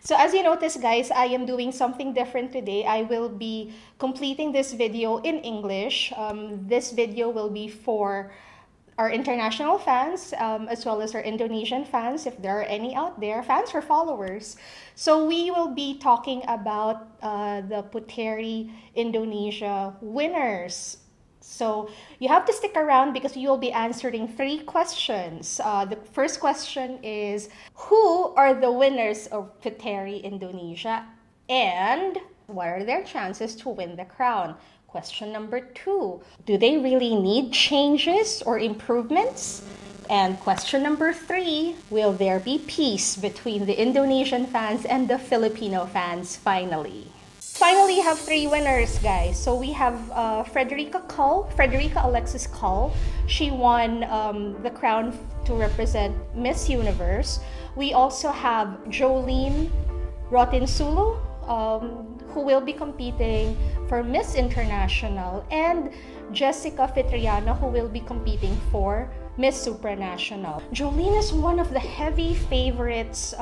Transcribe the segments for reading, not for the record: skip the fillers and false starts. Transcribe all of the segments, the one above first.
So as you notice, guys, I am doing something different today. I will be completing this video in English. This video will be for our international fans, as well as our Indonesian fans, if there are any out there, fans or followers. So we will be talking about the Puteri Indonesia winners. So you have to stick around because you will be answering 3 questions. The first question is, who are the winners of Puteri Indonesia and what are their chances to win the crown? Question number 2, do they really need changes or improvements? And question number 3, will there be peace between the Indonesian fans and the Filipino fans finally? Finally, have 3 winners, guys. So we have Frederica Alexis Cull. She won the crown to represent Miss Universe. We also have Jolene Rotinsulu, who will be competing for Miss International, and Jessica Fitriana, who will be competing for Miss Supranational. Jolene is one of the heavy favorites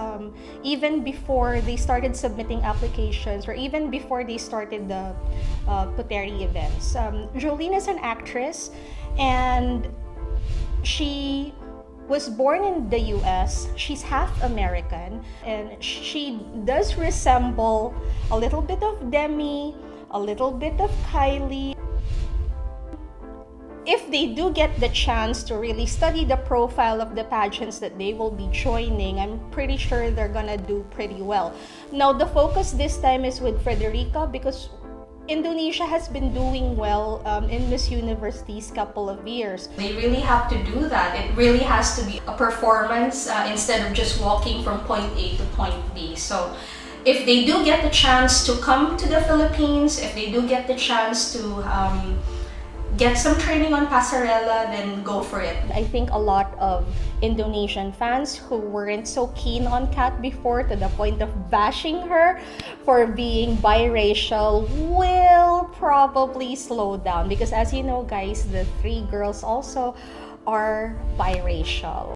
even before they started submitting applications or even before they started the Puteri events. Jolene is an actress and she was born in the US. She's half American and she does resemble a little bit of Demi, a little bit of Kylie. If they do get the chance to really study the profile of the pageants that they will be joining, I'm pretty sure they're gonna do pretty well. Now, the focus this time is with Frederica because Indonesia has been doing well in Miss Universe these couple of years. They really have to do that. It really has to be a performance instead of just walking from point A to point B. So if they do get the chance to come to the Philippines, if they do get the chance to get some training on Pasarela, then go for it. I think a lot of Indonesian fans who weren't so keen on Kat before to the point of bashing her for being biracial will probably slow down because as you know, guys, the 3 girls also are biracial.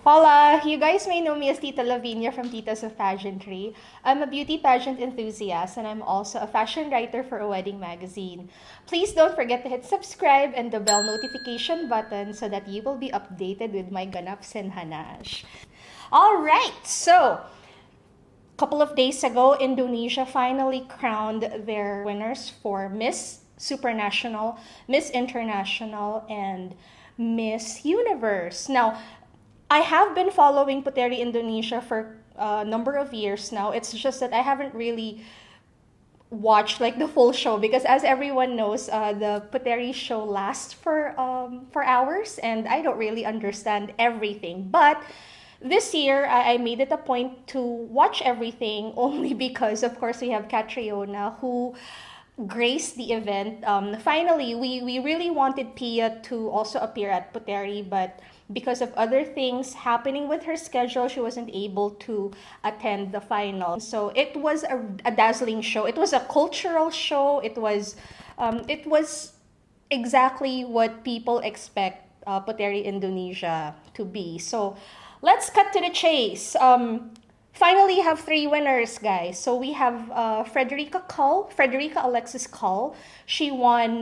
Hola! You guys may know me as Tita Lavinia from Titas of Pageantry. I'm a beauty pageant enthusiast and I'm also a fashion writer for a wedding magazine. Please don't forget to hit subscribe and the bell notification button so that you will be updated with my ganaps and hanash. Alright, so a couple of days ago, Indonesia finally crowned their winners for Miss Supranational, Miss International, and Miss Universe. Now, I have been following Puteri Indonesia for a number of years now. It's just that I haven't really watched like the full show because as everyone knows, the Puteri show lasts for hours and I don't really understand everything. But this year, I made it a point to watch everything only because, of course, we have Catriona who graced the event. Finally, we really wanted Pia to also appear at Puteri, but because of other things happening with her schedule, she wasn't able to attend the final. So it was a dazzling show. It was a cultural show. It was exactly what people expect Puteri Indonesia to be. So let's cut to the chase. Finally, have 3 winners, guys. So we have Frederica Alexis Cull. She won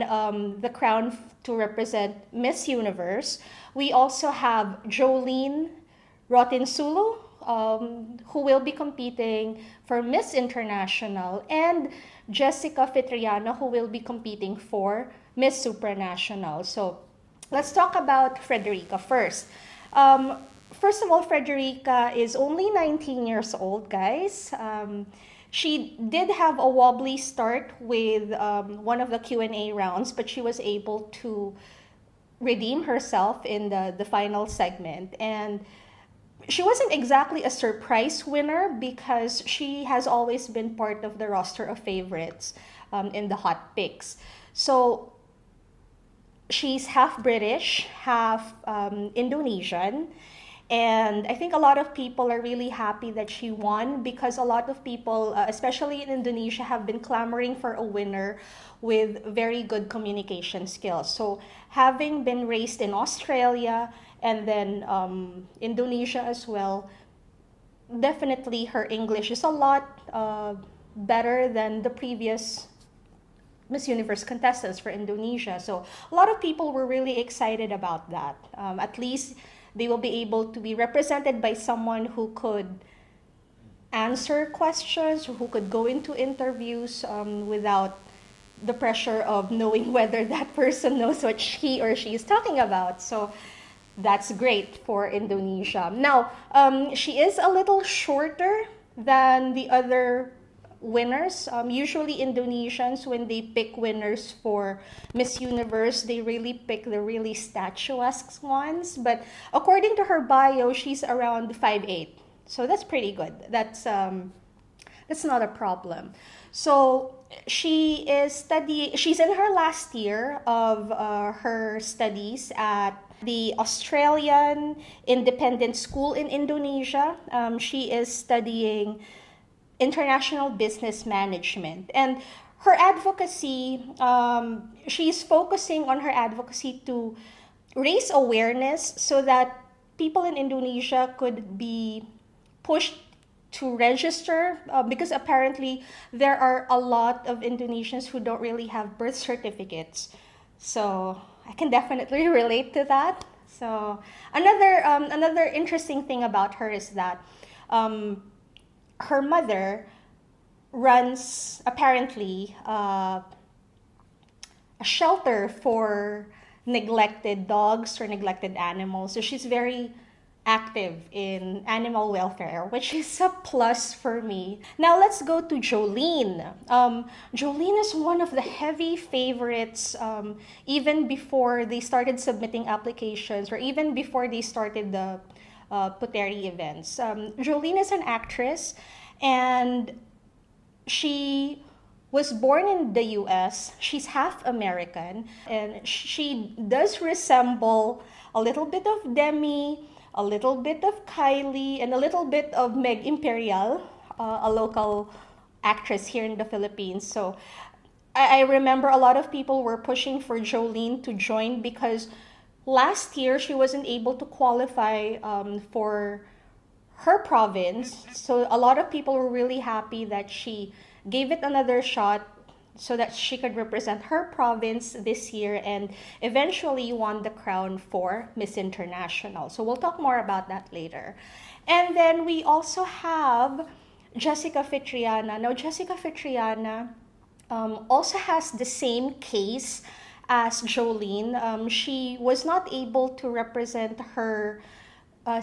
the crown to represent Miss Universe. We also have Jolene Rotinsulu, who will be competing for Miss International, and Jessica Fitriana, who will be competing for Miss Supranational. So let's talk about Frederica first. First of all, Frederica is only 19 years old, guys. She did have a wobbly start with one of the Q&A rounds, but she was able to redeem herself in the final segment. And she wasn't exactly a surprise winner because she has always been part of the roster of favorites in the hot picks. So she's half British, half Indonesian. And I think a lot of people are really happy that she won because a lot of people, especially in Indonesia, have been clamoring for a winner with very good communication skills. So having been raised in Australia and then Indonesia as well, definitely her English is a lot better than the previous Miss Universe contestants for Indonesia. So a lot of people were really excited about that. At least they will be able to be represented by someone who could answer questions, who could go into interviews without the pressure of knowing whether that person knows what he or she is talking about. So that's great for Indonesia. Now, she is a little shorter than the other winners. Usually Indonesians, when they pick winners for Miss Universe, they really pick the really statuesque ones. But according to her bio, she's around 5'8". So that's pretty good. That's not a problem. So she's in her last year of her studies at the Australian Independent School in Indonesia. She is studying international business management. And her advocacy, she's focusing on her advocacy to raise awareness so that people in Indonesia could be pushed to register because apparently there are a lot of Indonesians who don't really have birth certificates. So I can definitely relate to that. So another interesting thing about her is that her mother runs apparently a shelter for neglected dogs or neglected animals. So she's very active in animal welfare, which is a plus for me. Now let's go to Jolene. Jolene is one of the heavy favorites even before they started submitting applications or even before they started the Puteri events. Jolene is an actress and she was born in the US. She's half American and she does resemble a little bit of Demi, a little bit of Kylie, and a little bit of Meg Imperial, a local actress here in the Philippines. So I remember a lot of people were pushing for Jolene to join because last year she wasn't able to qualify for her province. So a lot of people were really happy that she gave it another shot so that she could represent her province this year and eventually won the crown for Miss International. So we'll talk more about that later. And then we also have Jessica Fitriana. Now, Jessica Fitriana also has the same case as Jolene. She was not able to represent her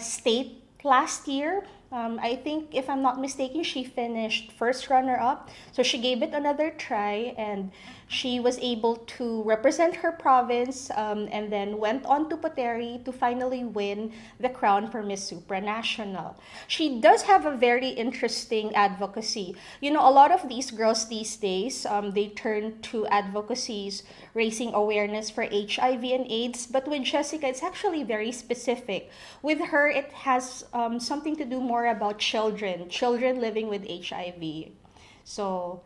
state last year. I think, if I'm not mistaken, she finished first runner-up. So she gave it another try and she was able to represent her province and then went on to Puteri to finally win the crown for Miss Supranational. She does have a very interesting advocacy. You know, a lot of these girls these days, they turn to advocacies raising awareness for HIV and AIDS. But with Jessica, it's actually very specific. With her, it has something to do more about children living with HIV. So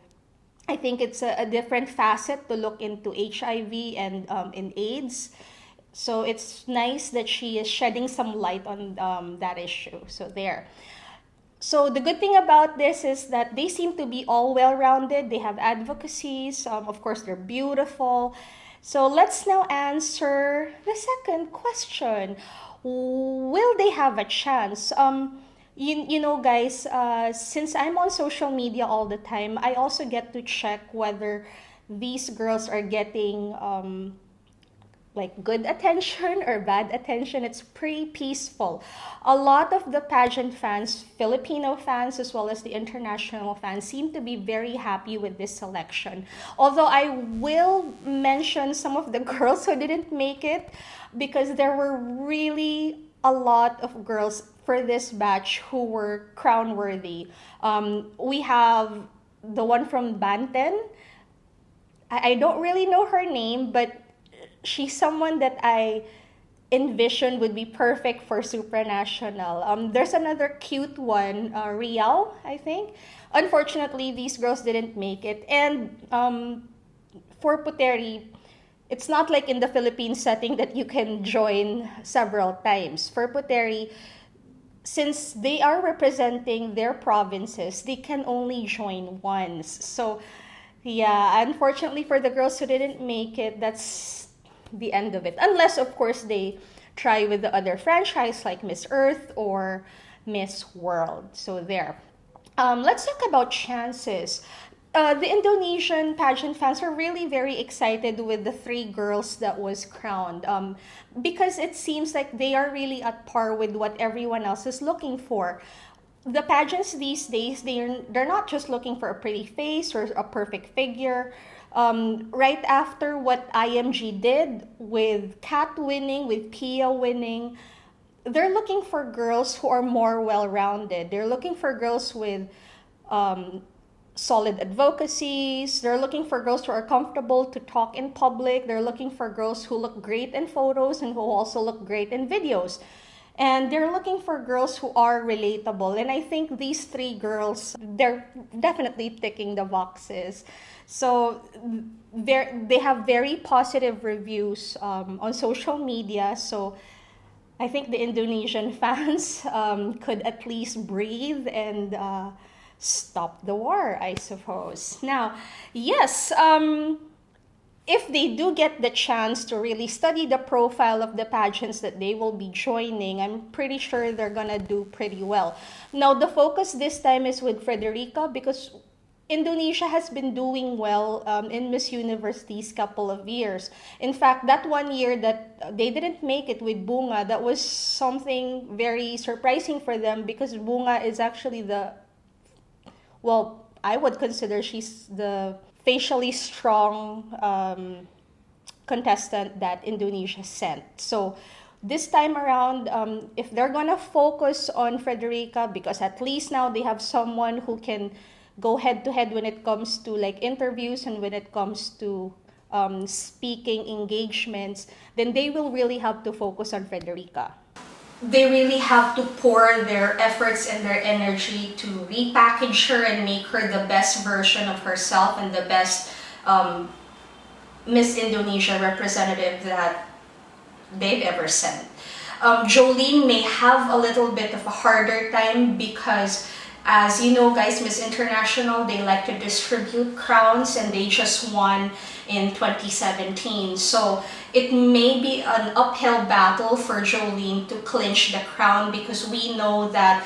I think it's a different facet to look into HIV and in AIDS. So it's nice that she is shedding some light on that issue. So there. So the good thing about this is that they seem to be all well-rounded. They have advocacies. Of course, they're beautiful. So let's now answer the second question. Will they have a chance? You know, guys, since I'm on social media all the time, I also get to check whether these girls are getting like good attention or bad attention. It's pretty peaceful. A lot of the pageant fans, Filipino fans as well as the international fans, seem to be very happy with this selection. Although I will mention some of the girls who didn't make it because there were really a lot of girls for this batch who were crown worthy. We have the one from Banten. I don't really know her name, but she's someone that I envision would be perfect for Supranational. There's another cute one, Rial, I think. Unfortunately, these girls didn't make it. And for Puteri, it's not like in the Philippines setting that you can join several times. For Puteri, since they are representing their provinces, they can only join once. So, yeah, unfortunately for the girls who didn't make it, that's the end of it. Unless, of course, they try with the other franchise like Miss Earth or Miss World. So, there. Let's talk about chances. The Indonesian pageant fans are really very excited with the three girls that was crowned, because it seems like they are really at par with what everyone else is looking for. The pageants these days, they're not just looking for a pretty face or a perfect figure. Right after what IMG did with Kat winning, with Pia winning, they're looking for girls who are more well-rounded. They're looking for girls with solid advocacies. They're looking for girls who are comfortable to talk in public. They're looking for girls who look great in photos and who also look great in videos. And they're looking for girls who are relatable. And I think these three girls, they're definitely ticking the boxes. So they have very positive reviews on social media. So I think the Indonesian fans could at least breathe and stop the war, I suppose. Now, yes, if they do get the chance to really study the profile of the pageants that they will be joining, I'm pretty sure they're gonna do pretty well. Now, the focus this time is with Frederica because Indonesia has been doing well in Miss Universe these couple of years. In fact, that one year that they didn't make it with Bunga, that was something very surprising for them because Bunga is actually I would consider she's the facially strong contestant that Indonesia sent. So this time around, if they're gonna focus on Frederica, because at least now they have someone who can go head to head when it comes to like interviews and when it comes to speaking engagements, then they will really have to focus on Frederica. They really have to pour their efforts and their energy to repackage her and make her the best version of herself and the best Miss Indonesia representative that they've ever sent. Jolene may have a little bit of a harder time because, as you know guys, Miss International, they like to distribute crowns and they just won in 2017. So it may be an uphill battle for Jolene to clinch the crown because we know that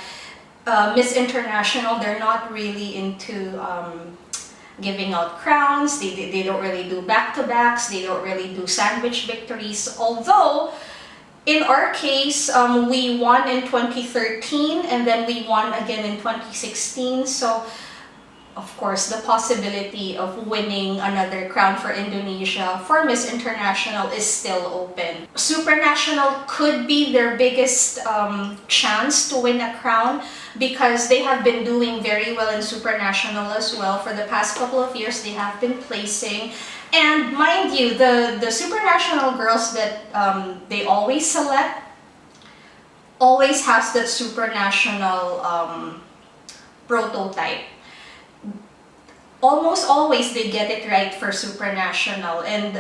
Miss International, they're not really into giving out crowns. They don't really do back-to-backs. They don't really do sandwich victories. Although, in our case, we won in 2013 and then we won again in 2016. So, of course, the possibility of winning another crown for Indonesia for Miss International is still open. Supranational could be their biggest chance to win a crown because they have been doing very well in Supranational as well. For the past couple of years, they have been placing. And mind you, the Supranational girls that they always select always has that Supranational prototype. Almost always they get it right for Supranational, and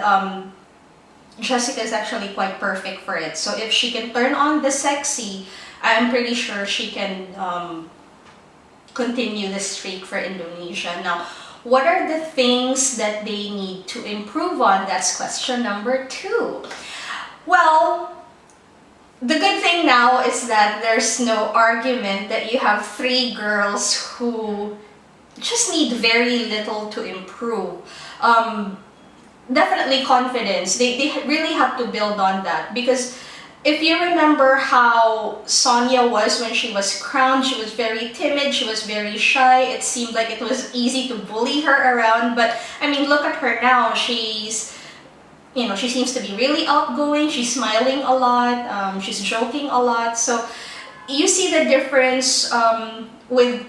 Jessica is actually quite perfect for it. So if she can turn on the sexy, I'm pretty sure she can continue the streak for Indonesia. Now, what are the things that they need to improve on? That's question number 2. Well, the good thing now is that there's no argument that you have 3 girls who just need very little to improve. Definitely confidence. They really have to build on that because if you remember how Sonia was when she was crowned, she was very timid, she was very shy. It seemed like it was easy to bully her around, but I mean, look at her now. She seems to be really outgoing, she's smiling a lot, she's joking a lot. So you see the difference with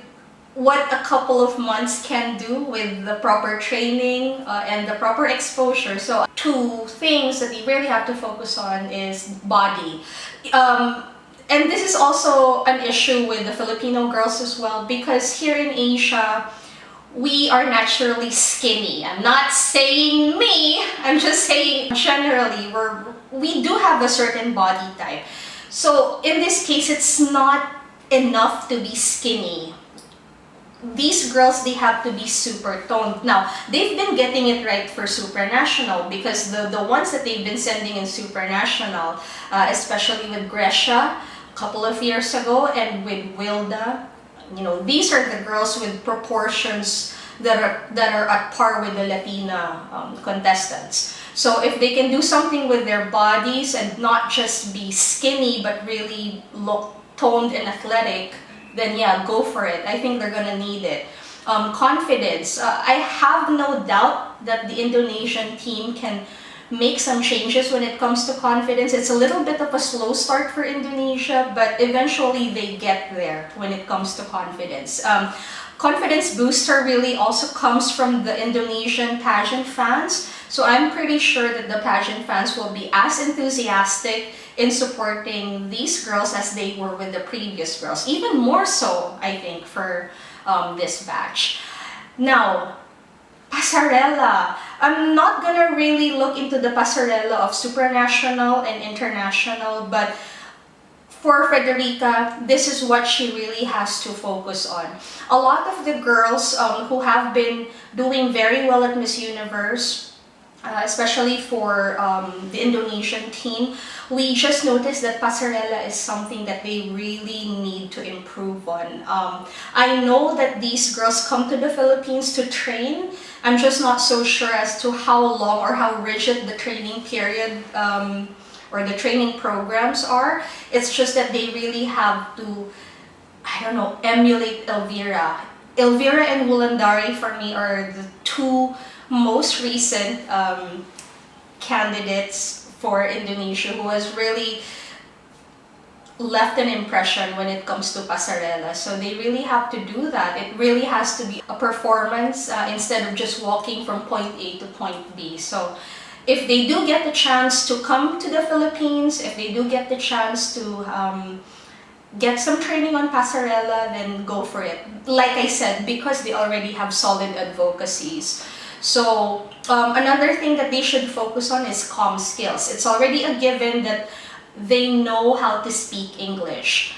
what a couple of months can do with the proper training and the proper exposure. So two things that you really have to focus on is body. And this is also an issue with the Filipino girls as well, because here in Asia, we are naturally skinny. I'm not saying me, I'm just saying generally we do have a certain body type. So in this case, it's not enough to be skinny. These girls, they have to be super toned. Now, they've been getting it right for Supranational, because the ones that they've been sending in Supranational, especially with Gresha a couple of years ago and with Wilda, you know, these are the girls with proportions that are at par with the Latina contestants. So if they can do something with their bodies and not just be skinny but really look toned and athletic, then yeah, go for it. I think they're gonna need it. Confidence. I have no doubt that the Indonesian team can make some changes when it comes to confidence. It's a little bit of a slow start for Indonesia, but eventually they get there when it comes to confidence. Confidence booster really also comes from the Indonesian pageant fans. So I'm pretty sure that the pageant fans will be as enthusiastic in supporting these girls as they were with the previous girls. Even more so, I think, for this batch. Now, Pasarela. I'm not gonna really look into the pasarela of supranational and international, but for Frederica, this is what she really has to focus on. A lot of the girls who have been doing very well at Miss Universe, especially for the Indonesian team, we just noticed that pasarela is something that they really need to improve on. I know that these girls come to the Philippines to train. I'm just not so sure as to how long or how rigid the training period or the training programs are. It's just that they really have to, I don't know, emulate Elvira. Elvira and Wulandari for me are the two most recent candidates for Indonesia who has really left an impression when it comes to pasarela. So they really have to do that. It really has to be a performance instead of just walking from point A to point B. So if they do get the chance to come to the Philippines, if they do get the chance to get some training on pasarela, then go for it. Like I said, because they already have solid advocacies. So another thing that they should focus on is comm skills. It's already a given that they know how to speak English.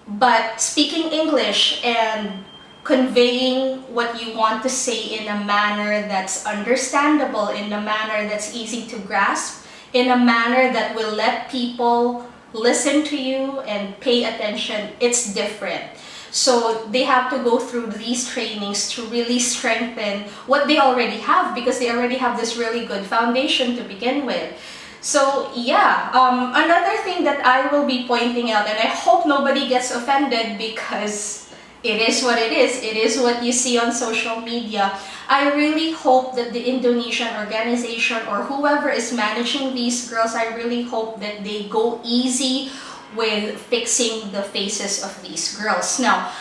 But speaking English and conveying what you want to say in a manner that's understandable, in a manner that's easy to grasp, in a manner that will let people listen to you and pay attention, it's different. So they have to go through these trainings to really strengthen what they already have, because they already have this really good foundation to begin with. So yeah, another thing that I will be pointing out, and I hope nobody gets offended because it is what it is what you see on social media. I really hope that the Indonesian organization or whoever is managing these girls, I really hope that they go easy with fixing the faces of these girls. Now,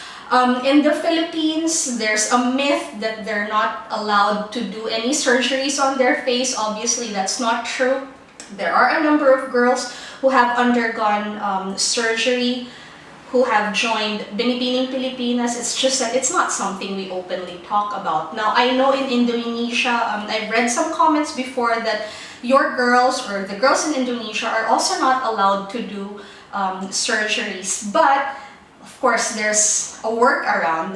in the Philippines, there's a myth that they're not allowed to do any surgeries on their face. Obviously, that's not true. There are a number of girls who have undergone surgery, who have joined Binibining Pilipinas. It's just that it's not something we openly talk about. Now, I know in Indonesia, I've read some comments before that your girls or the girls in Indonesia are also not allowed to do surgeries. But, of course, there's a workaround.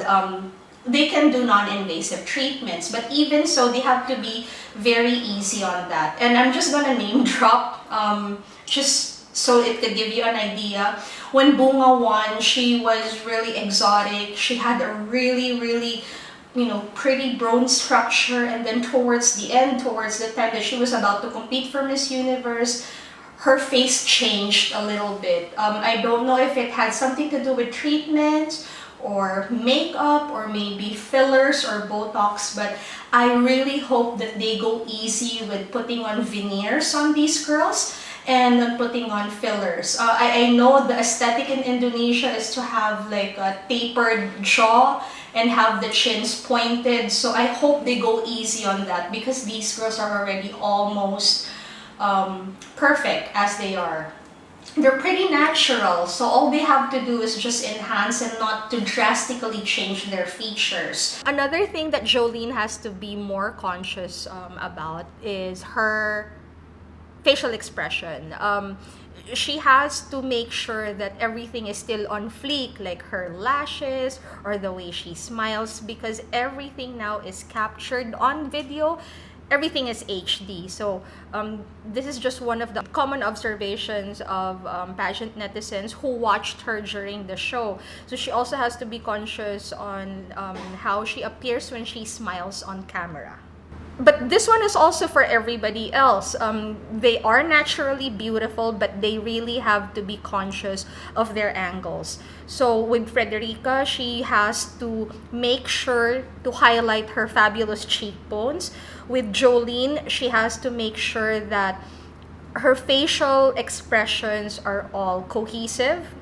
They can do non-invasive treatments, but even so, they have to be very easy on that. And I'm just gonna name drop, just so it could give you an idea. When Bunga won, she was really exotic. She had a really, you know, pretty bone structure, and then towards the end, towards the time that she was about to compete for Miss Universe, her face changed a little bit. I don't know if it had something to do with treatment or makeup or maybe fillers or Botox, but I really hope that they go easy with putting on veneers on these girls. and on putting on fillers. I know the aesthetic in Indonesia is to have like a tapered jaw and have the chins pointed. So I hope they go easy on that because these girls are already almost perfect as they are. They're pretty natural, so all they have to do is just enhance and not to drastically change their features. Another thing that Jolene has to be more conscious about is her facial expression. She has to make sure that everything is still on fleek, like her lashes or the way she smiles, because everything now is captured on video. Everything is HD. So this is just one of the common observations of pageant netizens who watched her during the show. So she also has to be conscious on how she appears when she smiles on camera. But this one is also for everybody else. They are naturally beautiful, but they really have to be conscious of their angles. So with Frederica, she has to make sure to highlight her fabulous cheekbones. With Jolene, she has to make sure that her facial expressions are all cohesive.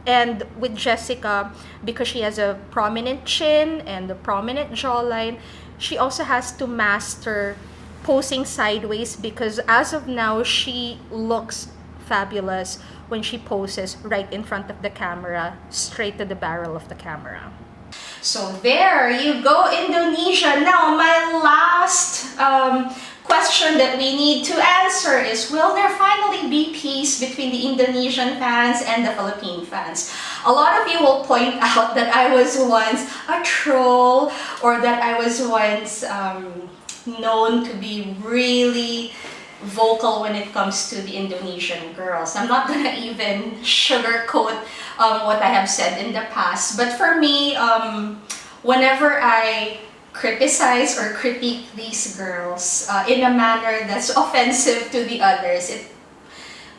And with Jessica, because she has a prominent chin and a prominent jawline, she also has to master posing sideways, because as of now, she looks fabulous when she poses right in front of the camera, straight to the barrel of the camera. So there you go, Indonesia. Now, my last question that we need to answer is, will there finally be peace between the Indonesian fans and the Philippine fans? A lot of you will point out that I was once a troll, or that I was once known to be really vocal when it comes to the Indonesian girls. I'm not gonna even sugarcoat what I have said in the past, but for me, whenever I criticize or critique these girls in a manner that's offensive to the others, it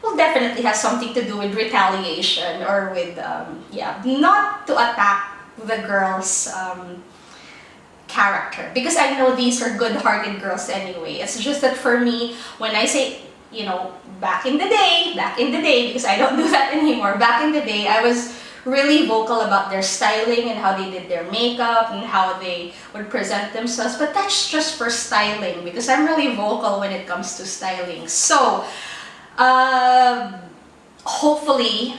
will definitely has something to do with retaliation, or with not to attack the girls' character, because I know these are good-hearted girls anyway. It's just that for me, when I say, back in the day, because I don't do that anymore, back in the day, I was really vocal about their styling and how they did their makeup and how they would present themselves, but that's just for styling, because I'm really vocal when it comes to styling. So hopefully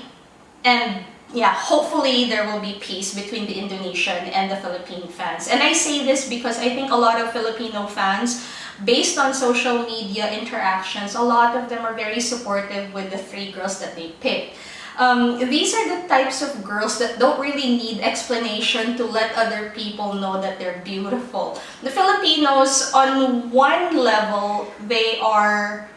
there will be peace between the Indonesian and the Philippine fans. And I say this because I think a lot of Filipino fans, based on social media interactions, a lot of them are very supportive with the three girls that they picked. These are the types of girls that don't really need explanation to let other people know that they're beautiful. The Filipinos, on one level, they are,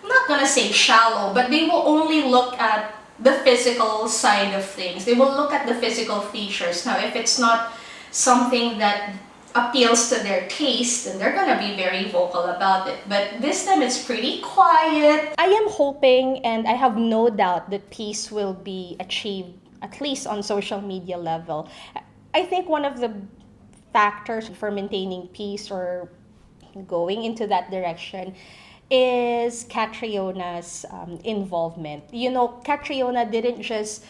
I'm not gonna say shallow, but they will only look at the physical side of things. They will look at the physical features. Now, if it's not something that appeals to their taste, then they're gonna be very vocal about it. But this time it's pretty quiet. I am hoping, and I have no doubt, that peace will be achieved, at least on social media level. I think one of the factors for maintaining peace or going into that direction is Catriona's involvement. Catriona didn't just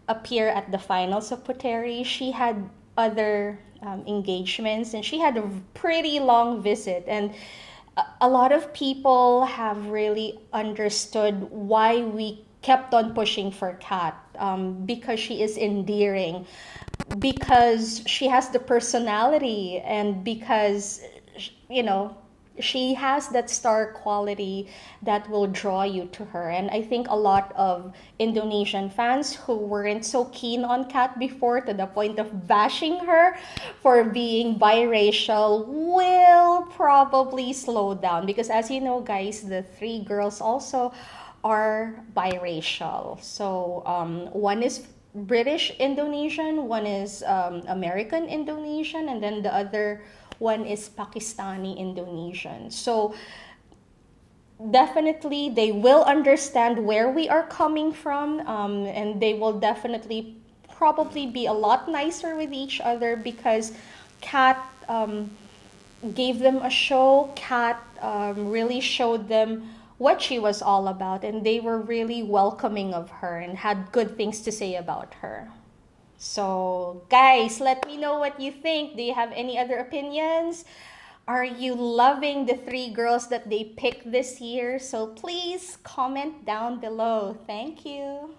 appear at the finals of Puteri. She had other engagements, and she had a pretty long visit. And a lot of people have really understood why we kept on pushing for Kat, because she is endearing, because she has the personality, and because, she has that star quality that will draw you to her. And I think a lot of Indonesian fans who weren't so keen on Kat before, to the point of bashing her for being biracial, will probably slow down, because as you know, guys, the three girls also are biracial. So one is British Indonesian, one is American Indonesian, and then the other one is Pakistani Indonesian. So definitely they will understand where we are coming from, and they will definitely probably be a lot nicer with each other, because Kat gave them a show. Kat really showed them what she was all about, and they were really welcoming of her and had good things to say about her. So, guys, let me know what you think. Do you have any other opinions? Are you loving the three girls that they picked this year? So please comment down below. Thank you.